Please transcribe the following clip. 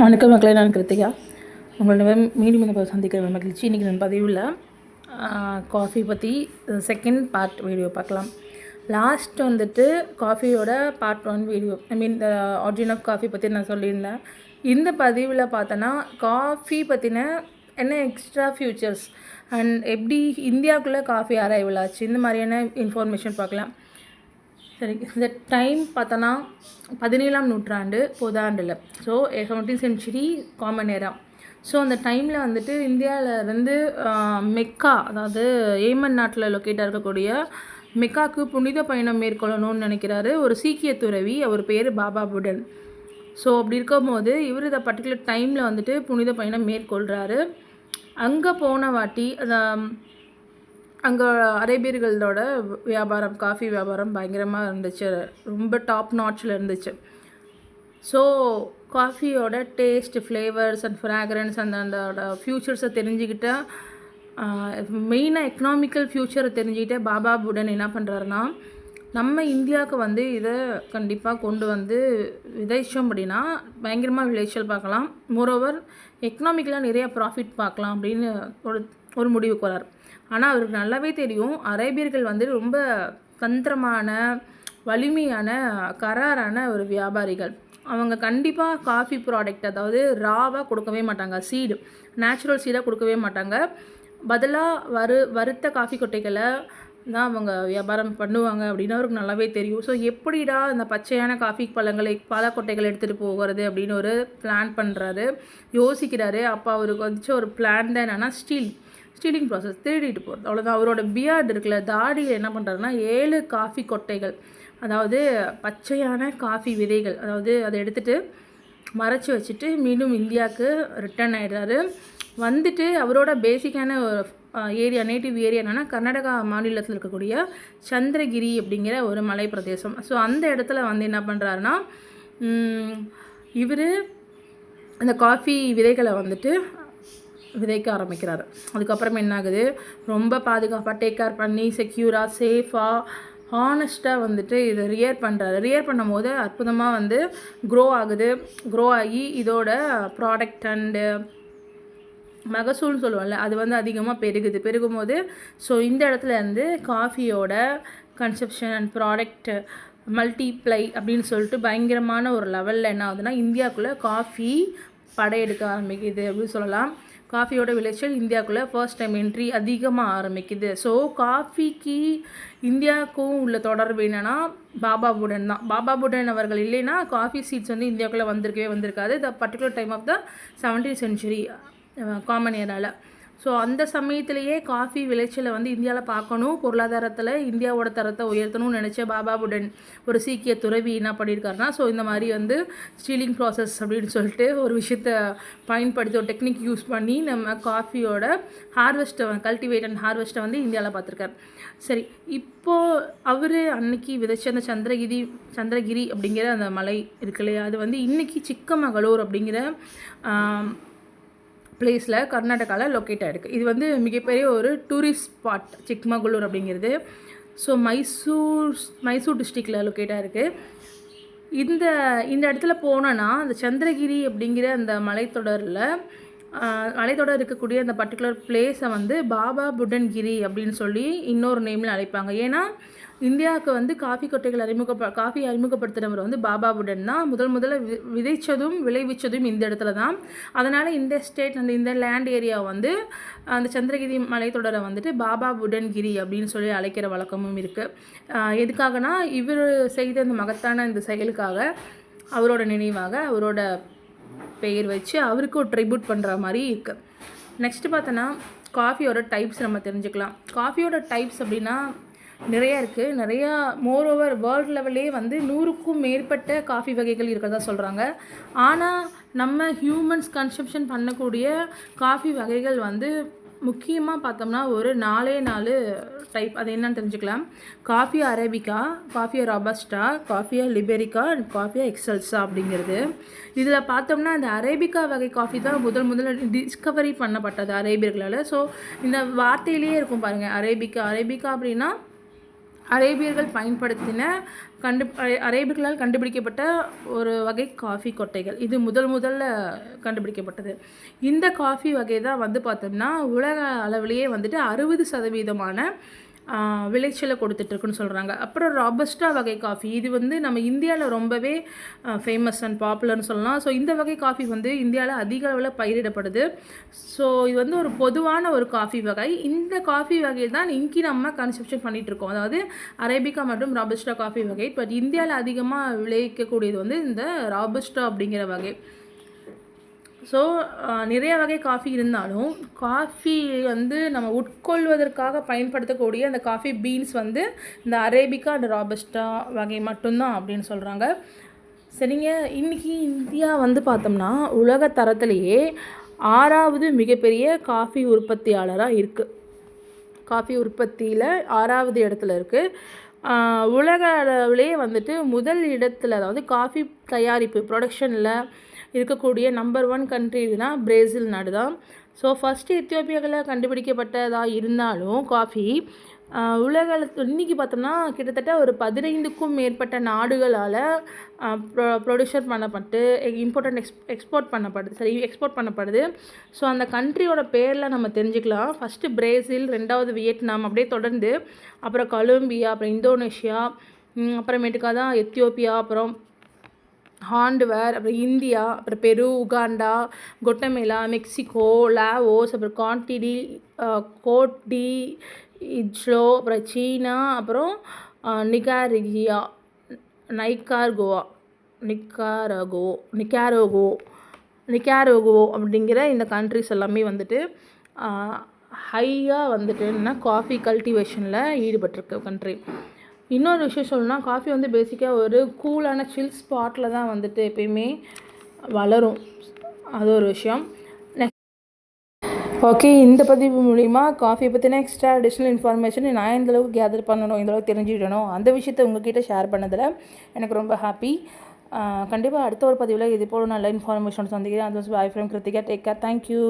வணக்கம் மக்களே, நான் கிருத்திகா. உங்களோட மீண்டும் இந்த சந்திக்கிற மகிழ்ச்சி. இன்றைக்கி நான் பதிவில் காஃபி பற்றி செகண்ட் பார்ட் வீடியோ பார்க்கலாம். லாஸ்ட் வந்துட்டு காஃபியோட part 1 video, origin of coffee பற்றி நான் சொல்லியிருந்தேன். இந்த பதிவில் பார்த்தோன்னா காஃபி பற்றின என்ன எக்ஸ்ட்ரா ஃபியூச்சர்ஸ் அண்ட் எப்படி இந்தியாவுக்குள்ளே காஃபி அரைவல் ஆச்சு, இந்த மாதிரியான இன்ஃபர்மேஷன் பார்க்கலாம். சரி, இந்த டைம் பார்த்தோன்னா 17ஆம் நூற்றாண்டு பொதாண்டில், so 17th century common era. So அந்த டைமில் வந்துட்டு இந்தியாவிலேருந்து மெக்கா, அதாவது ஏமன் நாட்டில் லொக்கேட்டாக இருக்கக்கூடிய மெக்காவுக்கு புனித பயணம் மேற்கொள்ளணும்னு நினைக்கிறாரு ஒரு சீக்கிய துறவி. அவர் பேர் பாபா புடன். ஸோ அப்படி இருக்கும்போது இவர் இந்த பர்டிகுலர் டைமில் வந்துட்டு புனித பயணம் மேற்கொள்கிறாரு. அங்கே போன வாட்டி அங்கே அரேபியர்களோட வியாபாரம், காஃபி வியாபாரம் பயங்கரமாக இருந்துச்சு, ரொம்ப டாப் நாட்சில் இருந்துச்சு. ஸோ காஃபியோட டேஸ்ட், ஃப்ளேவர்ஸ் அண்ட் ஃப்ராக்ரன்ஸ் அதோட ஃப்யூச்சர்ஸை தெரிஞ்சுக்கிட்ட, மெயினாக எக்கனாமிக்கல் ஃப்யூச்சரை தெரிஞ்சுக்கிட்ட பாபா புடன் என்ன பண்ணுறாருன்னா, நம்ம இந்தியாவுக்கு வந்து இதை கண்டிப்பாக கொண்டு வந்து விதைச்சோம் அப்படின்னா பயங்கரமாக விளைச்சல் பார்க்கலாம், மோரோவர் எக்கனாமிக்கலாக நிறையா ப்ராஃபிட் பார்க்கலாம் அப்படின்னு ஒரு முடிவுக்கு வரார். ஆனால் அவருக்கு நல்லாவே தெரியும் அரேபியர்கள் வந்து ரொம்ப தந்திரமான, வலிமையான, கராரான ஒரு வியாபாரிகள். அவங்க கண்டிப்பாக காஃபி ப்ராடக்ட், அதாவது ராவாக கொடுக்கவே மாட்டாங்க, சீடு, நேச்சுரல் சீடாக கொடுக்கவே மாட்டாங்க. பதிலாக வறுத்த காஃபி கொட்டைகளை தான் அவங்க வியாபாரம் பண்ணுவாங்க அப்படின்னு அவருக்கு நல்லாவே தெரியும். ஸோ எப்படிடா இந்த பச்சையான காஃபி பழக்கொட்டைகளை எடுத்துகிட்டு போகிறது அப்படின்னு ஒரு பிளான் பண்ணுறாரு, யோசிக்கிறாரு. அப்போ அவருக்கு வந்துச்சு ஒரு பிளான் தான் என்னென்னா ஸ்டீலிங் ப்ராசஸ், திருடிட்டு போகிறது. அவ்வளோதான். அவரோட பியர்டு இருக்குல்ல, தாடியில் என்ன பண்ணுறாருன்னா 7 காஃபி கொட்டைகள், அதாவது பச்சையான காஃபி விதைகள், அதாவது அதை எடுத்துகிட்டு மறைச்சி வச்சுட்டு மீண்டும் இந்தியாவுக்கு ரிட்டர்ன் ஆகிடுறாரு. வந்துட்டு அவரோட பேசிக்கான ஒரு ஏரியா, நேட்டிவ் ஏரியா என்னென்னா கர்நாடகா மாநிலத்தில் இருக்கக்கூடிய சந்திரகிரி அப்படிங்கிற ஒரு மலை பிரதேசம். ஸோ அந்த இடத்துல வந்து என்ன பண்ணுறாருன்னா, இவர் அந்த காஃபி விதைகளை வந்துட்டு விதைக்க ஆரம்பிக்கிறாரு. அதுக்கப்புறம் என்ன ஆகுது, ரொம்ப பாதுகாப்பாக டேக் கேர் பண்ணி செக்யூராக, சேஃபாக, ஹானஸ்ட்டாக வந்துட்டு இதை ரியர் பண்ணுறாரு. ரியர் பண்ணும்போது அற்புதமாக வந்து க்ரோ ஆகி இதோட ப்ராடக்ட் அண்டு மகசூல்னு சொல்லுவோம்ல, அது வந்து அதிகமாக பெருகும்போது ஸோ இந்த இடத்துல இருந்து காஃபியோட கன்சப்ஷன் அண்ட் ப்ராடக்ட் மல்டிப்ளை அப்படின்னு சொல்லிட்டு பயங்கரமான ஒரு லெவலில் என்ன ஆகுதுன்னா இந்தியாவுக்குள்ளே காஃபி படையெடுக்க ஆரம்பிக்குது அப்படின்னு சொல்லலாம். காஃபியோட விளைச்சல் இந்தியாவுக்குள்ளே ஃபர்ஸ்ட் டைம் என்ட்ரி அதிகமாக ஆரம்பிக்குது. ஸோ காஃபிக்கு இந்தியாவுக்கும் உள்ள தொடர்பு என்னென்னா பாபா புடன் தான். பாபா புடன் அவர்கள் இல்லைன்னா காஃபி சீட்ஸ் வந்து இந்தியாவுக்குள்ளே வந்திருக்காது. The particular time of the 17th century common ஏராவில். ஸோ அந்த சமயத்திலேயே காஃபி விளைச்சலை வந்து இந்தியாவில் பார்க்கணும், பொருளாதாரத்தில் இந்தியாவோட தரத்தை உயர்த்தணும்னு நினச்ச பாபா புடன் ஒரு சீக்கிய துறவி என்ன பண்ணியிருக்காருனா, ஸோ இந்த மாதிரி வந்து ஸ்டீலிங் ப்ராசஸ் அப்படின்னு சொல்லிட்டு ஒரு விஷயத்தை பயன்படுத்தி, ஒரு டெக்னிக் யூஸ் பண்ணி நம்ம காஃபியோட ஹார்வெஸ்ட்டை, கல்டிவேட் அண்ட் ஹார்வெஸ்ட்டை வந்து இந்தியாவில் பார்த்துருக்காரு. சரி, இப்போது அவர் அன்னைக்கு விதைச்ச அந்த சந்திரகிரி அப்படிங்கிற அந்த மலை இருக்கு இல்லையா, அது வந்து இன்றைக்கி சிக்கமகளூர் அப்படிங்கிற பிளேஸில் கர்நாடகாவில் லொக்கேட் ஆகிருக்கு. இது வந்து மிகப்பெரிய ஒரு டூரிஸ்ட் ஸ்பாட் சிக்மகளூர் அப்படிங்கிறது. ஸோ மைசூர் டிஸ்ட்ரிக்டில் லொக்கேட் ஆகிருக்கு. இந்த இடத்துல போனோன்னா அந்த சந்திரகிரி அப்படிங்கிற அந்த மலைத்தொடர் இருக்கக்கூடிய அந்த பர்டிகுலர் பிளேஸை வந்து பாபா புடன்கிரி அப்படின்னு சொல்லி இன்னொரு நேமில் அழைப்பாங்க. ஏன்னா இந்தியாவுக்கு வந்து காஃபி கொட்டைகள் காஃபி அறிமுகப்படுத்துகிறவர் வந்து பாபா புடன் தான். முதல்ல விதைச்சதும் விளைவிச்சதும் இந்த இடத்துல தான். அதனால் இந்த ஸ்டேட், இந்த லேண்ட் ஏரியா வந்து அந்த சந்திரகிரி மலைத்தொடரை வந்துட்டு பாபா புடன்கிரி அப்படின்னு சொல்லி அழைக்கிற வழக்கமும் இருக்குது. எதுக்காகனா இவர் செய்த இந்த மகத்தான இந்த செயலுக்காக, அவரோட நினைவாக அவரோட பெயர் வச்சு அவருக்கு ஒரு ட்ரிபியூட் பண்ணுற மாதிரி இருக்குது. நெக்ஸ்ட்டு பார்த்தோன்னா காஃபியோட டைப்ஸ் நம்ம தெரிஞ்சுக்கலாம். காஃபியோட டைப்ஸ் அப்படின்னா நிறையா இருக்குது. நிறையா மோரோவர் வேர்ல்டு லெவல்லே வந்து 100க்கும் மேற்பட்ட காஃபி வகைகள் இருக்கிறதா சொல்கிறாங்க. ஆனால் நம்ம ஹியூமன்ஸ் கன்சம்ஷன் பண்ணக்கூடிய காஃபி வகைகள் வந்து முக்கியமாக பார்த்தோம்னா ஒரு 4 டைப். அது என்னன்னு தெரிஞ்சுக்கலாம். காஃபியா அரேபிகா, காஃபியா ராபஸ்டா, காஃபியா லிபெரிக்கா அண்ட் காஃபியா எக்ஸல்ஸா அப்படிங்கிறது. இதில் பார்த்தோம்னா இந்த அரேபிகா வகை காஃபி தான் முதல்ல டிஸ்கவரி பண்ணப்பட்டது அரேபியர்களால். ஸோ இந்த வார்த்தையிலேயே இருக்கும் பாருங்கள், அரேபிகா அப்படின்னா அரேபியர்கள் பயன்படுத்தின அரேபிகளால் கண்டுபிடிக்கப்பட்ட ஒரு வகை காஃபி கொட்டைகள். இது முதல்ல கண்டுபிடிக்கப்பட்டது. இந்த காஃபி வகை தான் வந்து பார்த்தோம்னா உலக அளவிலேயே வந்துட்டு 60% விளைச்சலை கொடுத்துட்ருக்குன்னு சொல்கிறாங்க. அப்புறம் ராபஸ்டா வகை காஃபி, இது வந்து நம்ம இந்தியாவில் ரொம்பவே ஃபேமஸ் அண்ட் பாப்புலர்னு சொல்லலாம். ஸோ இந்த வகை காஃபி வந்து இந்தியாவில் அதிக அளவில் பயிரிடப்படுது. ஸோ இது வந்து ஒரு பொதுவான ஒரு காஃபி வகை. இந்த காஃபி வகையில் தான் இன்றைக்கி நம்ம கன்சப்ஷன் பண்ணிகிட்ருக்கோம், அதாவது அரேபிகா மற்றும் ராபஸ்டா காஃபி வகை. பட் இந்தியாவில் அதிகமாக விளைவிக்கக்கூடியது வந்து இந்த ராபஸ்டா அப்படிங்கிற வகை. ஸோ நிறைய வகை காஃபி இருந்தாலும் காஃபி வந்து நம்ம உட்கொள்வதற்காக பயன்படுத்தக்கூடிய அந்த காஃபி பீன்ஸ் வந்து இந்த அரேபிகா அண்ட் ராபஸ்டா வகை மட்டும்தான் அப்படின்னு சொல்கிறாங்க. சரிங்க, இன்றைக்கி இந்தியா வந்து பார்த்தோம்னா உலக தரத்திலேயே 6வது மிகப்பெரிய காஃபி உற்பத்தியாளராக இருக்குது. காஃபி உற்பத்தியில் 6வது இடத்துல இருக்குது. உலக அளவிலே வந்துட்டு முதல் இடத்துல, அதாவது காஃபி தயாரிப்பு ப்ரொடக்ஷனில் இருக்கக்கூடிய நம்பர் 1 கண்ட்ரி இதுனா பிரேசில் நாடு தான். ஸோ ஃபஸ்ட்டு எத்தியோப்பியாவில் கண்டுபிடிக்கப்பட்டதாக இருந்தாலும் காஃபி இன்றைக்கி பார்த்தோம்னா கிட்டத்தட்ட ஒரு 15க்கும் மேற்பட்ட நாடுகளால் ப்ரொடியூசர் பண்ணப்பட்டு எக்ஸ்போர்ட் பண்ணப்படுது. ஸோ அந்த கண்ட்ரியோட பேரில் நம்ம தெரிஞ்சுக்கலாம். ஃபஸ்ட்டு பிரேசில், 2வது வியட்நாம், அப்படியே தொடர்ந்து அப்புறம் கொலம்பியா, அப்புறம் இந்தோனேஷியா, அப்புறமேட்டுக்காக தான் எத்தியோப்பியா, அப்புறம் ஹாண்டுவேர், அப்புறம் இந்தியா, அப்புறம் பெரு, உகாண்டா, கொட்டமேலா, மெக்சிகோ, லாவோஸ், அப்புறம் கோட் டி இஜ்லோ, அப்புறம் சீனா, அப்புறம் நிக்காரகோ அப்படிங்கிற இந்த கண்ட்ரிஸ் எல்லாமே வந்துட்டு ஹையாக வந்துட்டுன்னா காஃபி கல்டிவேஷனில் ஈடுபட்டிருக்க கண்ட்ரி. இன்னொரு விஷயம் சொல்லணும்னா, காஃபி வந்து பேசிக்காக ஒரு கூலான சில் ஸ்பாட்டில் தான் வந்துட்டு எப்பயுமே வளரும். அது ஒரு விஷயம். ஓகே, இந்த பதிவு மூலிமா காஃபியை பற்றின எக்ஸ்ட்ரா அடிஷ்னல் இன்ஃபர்மேஷன் நான் எந்தளவுக்கு கேதர் பண்ணணும், எந்தளவுக்கு தெரிஞ்சுக்கிடணும், அந்த விஷயத்தை உங்ககிட்ட ஷேர் பண்ணதில் எனக்கு ரொம்ப ஹாப்பி. கண்டிப்பாக அடுத்த ஒரு பதிவில் இது போல் நல்ல இன்ஃபர்மேஷன் சந்திக்கிறேன். அது bye from Kiruthika. Take care. Thank you.